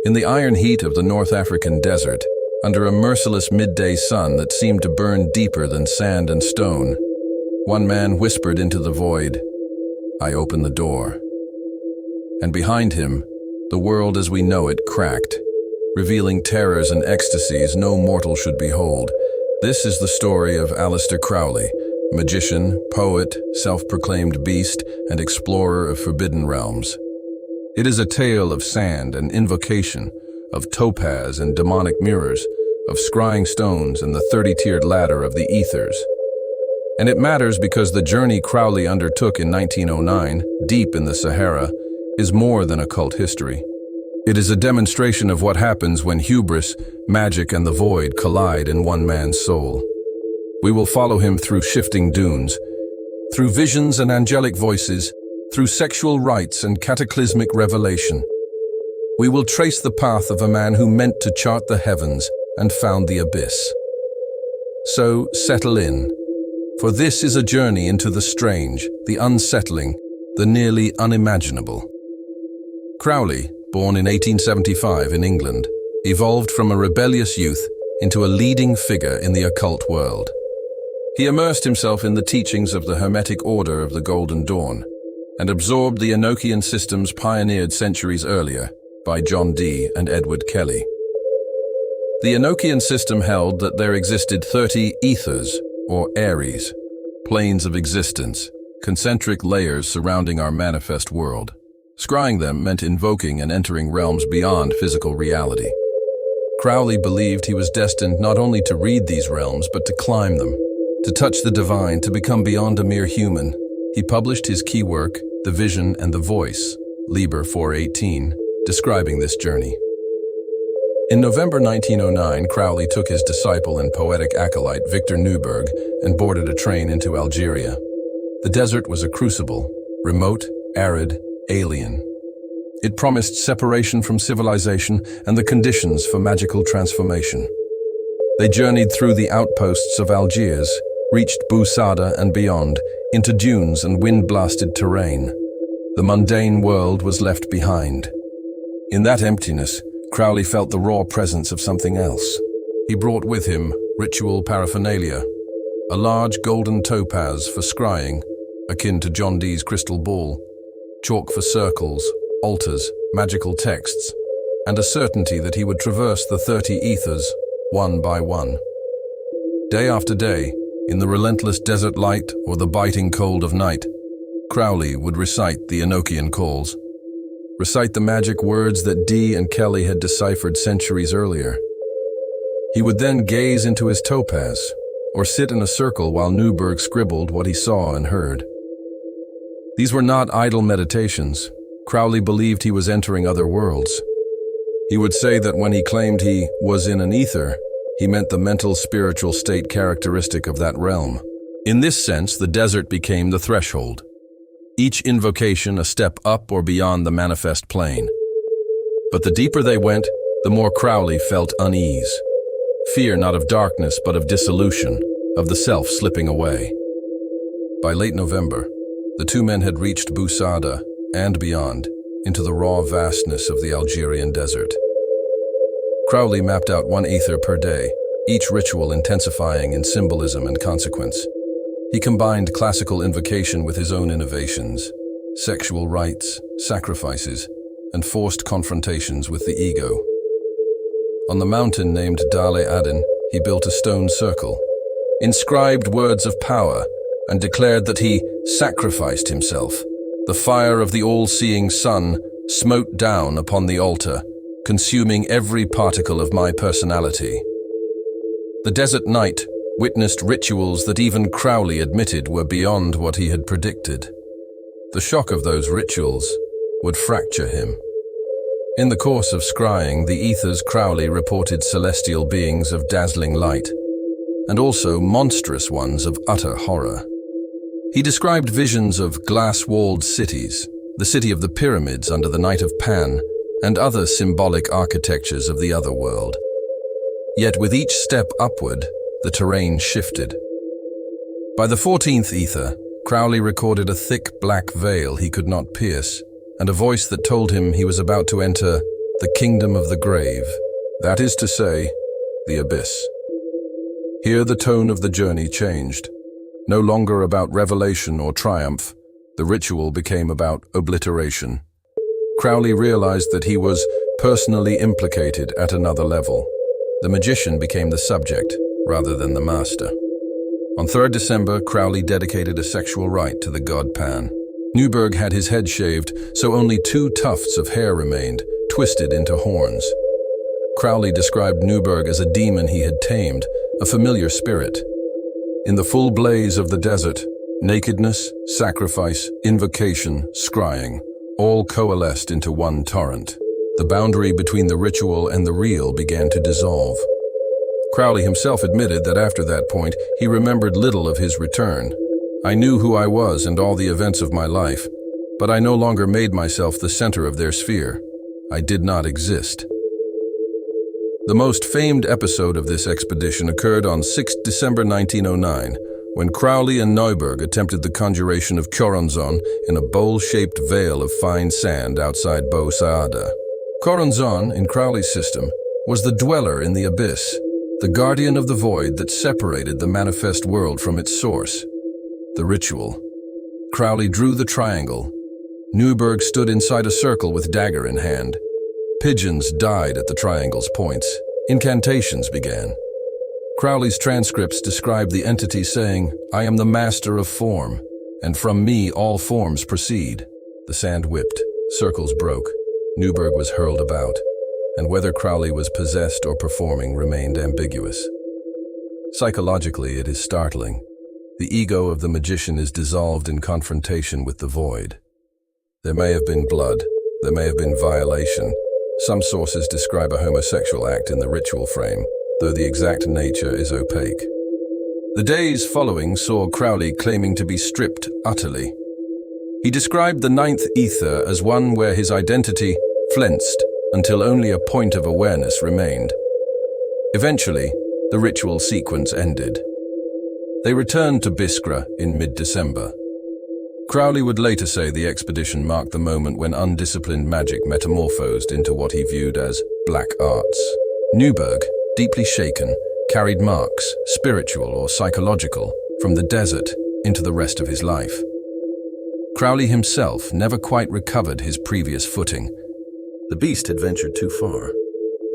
In the iron heat of the North African desert, under a merciless midday sun that seemed to burn deeper than sand and stone, one man whispered into the void. I opened the door. And behind him, the world as we know it cracked, revealing terrors and ecstasies no mortal should behold. This is the story of Aleister Crowley, magician, poet, self-proclaimed beast, and explorer of forbidden realms. It is a tale of sand and invocation, of topaz and demonic mirrors, of scrying stones and the 30-tiered ladder of the Aethers. And it matters because the journey Crowley undertook in 1909, deep in the Sahara, is more than occult history. It is a demonstration of what happens when hubris, magic, and the void collide in one man's soul. We will follow him through shifting dunes, through visions and angelic voices, through sexual rites and cataclysmic revelation. We will trace the path of a man who meant to chart the heavens and found the abyss. So settle in, for this is a journey into the strange, the unsettling, the nearly unimaginable. Crowley, born in 1875 in England, evolved from a rebellious youth into a leading figure in the occult world. He immersed himself in the teachings of the Hermetic Order of the Golden Dawn and absorbed the Enochian systems pioneered centuries earlier by John Dee and Edward Kelly. The Enochian system held that there existed 30 Aethers, or Aries, planes of existence, concentric layers surrounding our manifest world. Scrying them meant invoking and entering realms beyond physical reality. Crowley believed he was destined not only to read these realms, but to climb them, to touch the divine, to become beyond a mere human. He published his key work, The Vision and the Voice, Liber 418, describing this journey. In November 1909, Crowley took his disciple and poetic acolyte Victor Neuburg and boarded a train into Algeria. The desert was a crucible, remote, arid, alien. It promised separation from civilization and the conditions for magical transformation. They journeyed through the outposts of Algiers, reached Bou Saada and beyond, into dunes and wind-blasted terrain. The mundane world was left behind. In that emptiness, Crowley felt the raw presence of something else. He brought with him ritual paraphernalia, a large golden topaz for scrying, akin to John Dee's crystal ball, chalk for circles, altars, magical texts, and a certainty that he would traverse the 30 Aethers, one by one. Day after day, in the relentless desert light or the biting cold of night, Crowley would recite the Enochian calls, recite the magic words that Dee and Kelly had deciphered centuries earlier. He would then gaze into his topaz, or sit in a circle while Neuburg scribbled what he saw and heard. These were not idle meditations. Crowley believed he was entering other worlds. He would say that when he claimed he was in an Aether, he meant the mental spiritual state characteristic of that realm. In this sense, the desert became the threshold. Each invocation a step up or beyond the manifest plane. But the deeper they went, the more Crowley felt unease. Fear not of darkness, but of dissolution, of the self slipping away. By late November, the two men had reached Bou Saada and beyond, into the raw vastness of the Algerian desert. Crowley mapped out one Aether per day, each ritual intensifying in symbolism and consequence. He combined classical invocation with his own innovations, sexual rites, sacrifices, and forced confrontations with the ego. On the mountain named Dale Adin, he built a stone circle, inscribed words of power, and declared that he sacrificed himself. The fire of the all-seeing sun smote down upon the altar, consuming every particle of my personality. The desert night witnessed rituals that even Crowley admitted were beyond what he had predicted. The shock of those rituals would fracture him. In the course of scrying the Aethers, Crowley reported celestial beings of dazzling light, and also monstrous ones of utter horror. He described visions of glass-walled cities, the city of the pyramids under the Night of Pan, and other symbolic architectures of the other world. Yet with each step upward, the terrain shifted. By the 14th Aether, Crowley recorded a thick black veil he could not pierce, and a voice that told him he was about to enter the kingdom of the grave, that is to say, the abyss. Here the tone of the journey changed. No longer about revelation or triumph, the ritual became about obliteration. Crowley realized that he was personally implicated at another level. The magician became the subject, rather than the master. On 3rd December, Crowley dedicated a sexual rite to the god Pan. Neuburg had his head shaved, so only 2 tufts of hair remained, twisted into horns. Crowley described Neuburg as a demon he had tamed, a familiar spirit. In the full blaze of the desert, nakedness, sacrifice, invocation, scrying, all coalesced into one torrent. The boundary between the ritual and the real began to dissolve. Crowley himself admitted that after that point, he remembered little of his return. I knew who I was and all the events of my life, but I no longer made myself the center of their sphere. I did not exist. The most famed episode of this expedition occurred on 6 December 1909, when Crowley and Neuburg attempted the conjuration of Choronzon in a bowl-shaped veil of fine sand outside Bou Saada. Choronzon, in Crowley's system, was the dweller in the abyss, the guardian of the void that separated the manifest world from its source. The ritual. Crowley drew the triangle. Neuburg stood inside a circle with dagger in hand. Pigeons died at the triangle's points. Incantations began. Crowley's transcripts describe the entity saying, "I am the master of form, and from me all forms proceed." The sand whipped, circles broke, Neuburg was hurled about, and whether Crowley was possessed or performing remained ambiguous. Psychologically, it is startling. The ego of the magician is dissolved in confrontation with the void. There may have been blood, there may have been violation. Some sources describe a homosexual act in the ritual frame, though the exact nature is opaque. The days following saw Crowley claiming to be stripped utterly. He described the 9th ether as one where his identity flensed until only a point of awareness remained. Eventually, the ritual sequence ended. They returned to Biskra in mid-December. Crowley would later say the expedition marked the moment when undisciplined magic metamorphosed into what he viewed as black arts. Neuburg, deeply shaken, carried marks, spiritual or psychological, from the desert into the rest of his life. Crowley himself never quite recovered his previous footing. The beast had ventured too far.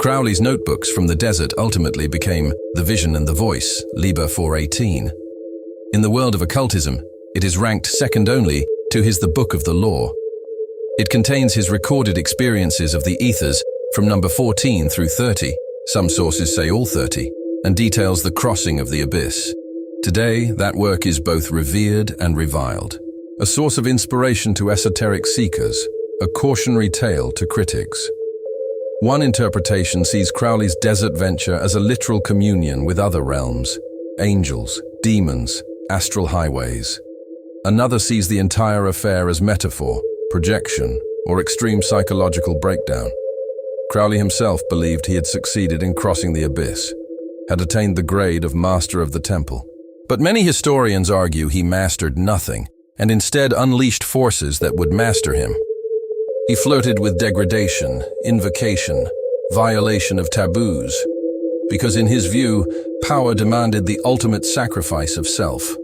Crowley's notebooks from the desert ultimately became The Vision and the Voice, Liber 418. In the world of occultism, it is ranked second only to his The Book of the Law. It contains his recorded experiences of the Aethers from number 14 through 30, some sources say all 30, and details the crossing of the abyss. Today, that work is both revered and reviled. A source of inspiration to esoteric seekers, a cautionary tale to critics. One interpretation sees Crowley's desert venture as a literal communion with other realms, angels, demons, astral highways. Another sees the entire affair as metaphor, projection, or extreme psychological breakdown. Crowley himself believed he had succeeded in crossing the abyss, had attained the grade of Master of the Temple. But many historians argue he mastered nothing, and instead unleashed forces that would master him. He flirted with degradation, invocation, violation of taboos, because in his view, power demanded the ultimate sacrifice of self.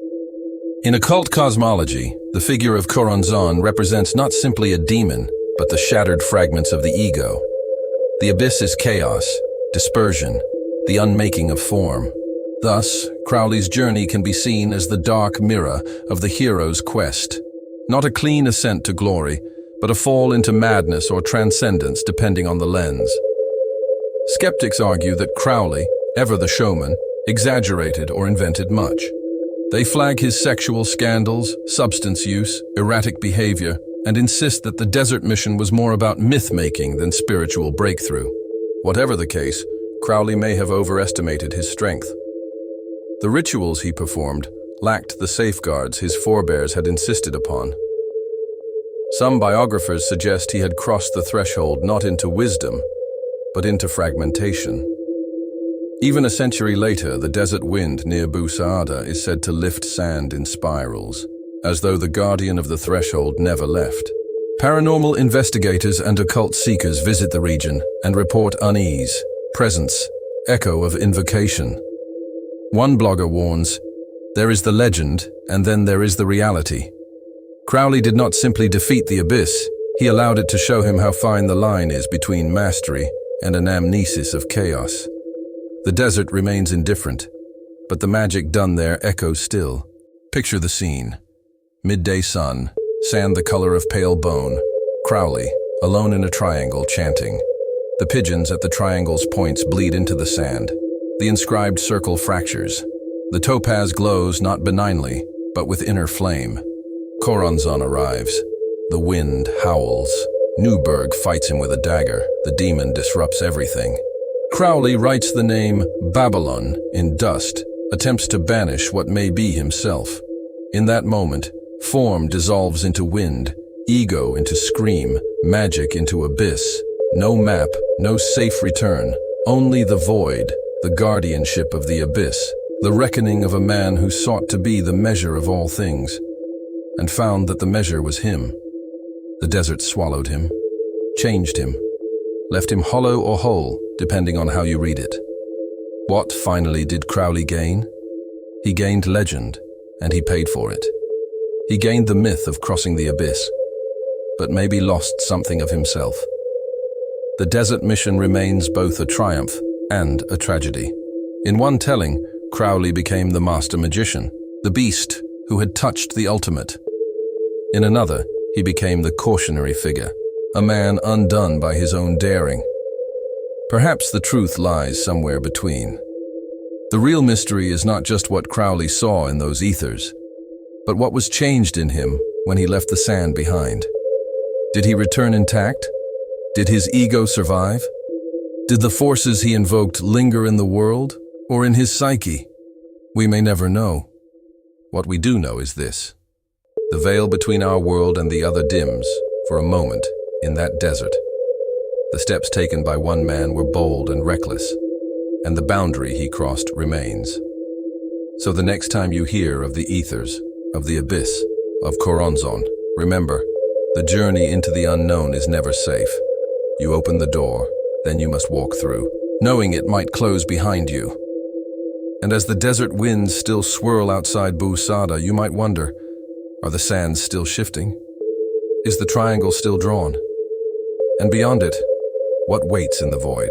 In occult cosmology, the figure of Choronzon represents not simply a demon, but the shattered fragments of the ego. The abyss is chaos, dispersion, the unmaking of form. Thus, Crowley's journey can be seen as the dark mirror of the hero's quest. Not a clean ascent to glory, but a fall into madness or transcendence depending on the lens. Skeptics argue that Crowley, ever the showman, exaggerated or invented much. They flag his sexual scandals, substance use, erratic behavior, and insist that the desert mission was more about myth-making than spiritual breakthrough. Whatever the case, Crowley may have overestimated his strength. The rituals he performed lacked the safeguards his forebears had insisted upon. Some biographers suggest he had crossed the threshold not into wisdom, but into fragmentation. Even a century later, the desert wind near Bou Saada is said to lift sand in spirals, as though the guardian of the threshold never left. Paranormal investigators and occult seekers visit the region and report unease, presence, echo of invocation. One blogger warns, "There is the legend, and then there is the reality." Crowley did not simply defeat the abyss, he allowed it to show him how fine the line is between mastery and an amnesis of chaos. The desert remains indifferent, but the magic done there echoes still. Picture the scene. Midday sun, sand the color of pale bone, Crowley, alone in a triangle, chanting. The pigeons at the triangle's points bleed into the sand. The inscribed circle fractures. The topaz glows not benignly, but with inner flame. Choronzon arrives. The wind howls. Neuburg fights him with a dagger. The demon disrupts everything. Crowley writes the name Babylon in dust, attempts to banish what may be himself. In that moment, form dissolves into wind, ego into scream, magic into abyss. No map, no safe return, only the void, the guardianship of the abyss, the reckoning of a man who sought to be the measure of all things, and found that the measure was him. The desert swallowed him, changed him, left him hollow or whole, depending on how you read it. What, finally, did Crowley gain? He gained legend, and he paid for it. He gained the myth of crossing the abyss, but maybe lost something of himself. The desert mission remains both a triumph and a tragedy. In one telling, Crowley became the master magician, the beast who had touched the ultimate. In another, he became the cautionary figure, a man undone by his own daring. Perhaps the truth lies somewhere between. The real mystery is not just what Crowley saw in those ethers, but what was changed in him when he left the sand behind. Did he return intact? Did his ego survive? Did the forces he invoked linger in the world or in his psyche? We may never know. What we do know is this. The veil between our world and the other dims, for a moment, in that desert. The steps taken by one man were bold and reckless, and the boundary he crossed remains. So the next time you hear of the Aethers, of the abyss, of Choronzon, remember, the journey into the unknown is never safe. You open the door, then you must walk through, knowing it might close behind you. And as the desert winds still swirl outside Bou Sada, you might wonder, are the sands still shifting? Is the triangle still drawn? And beyond it, what waits in the void?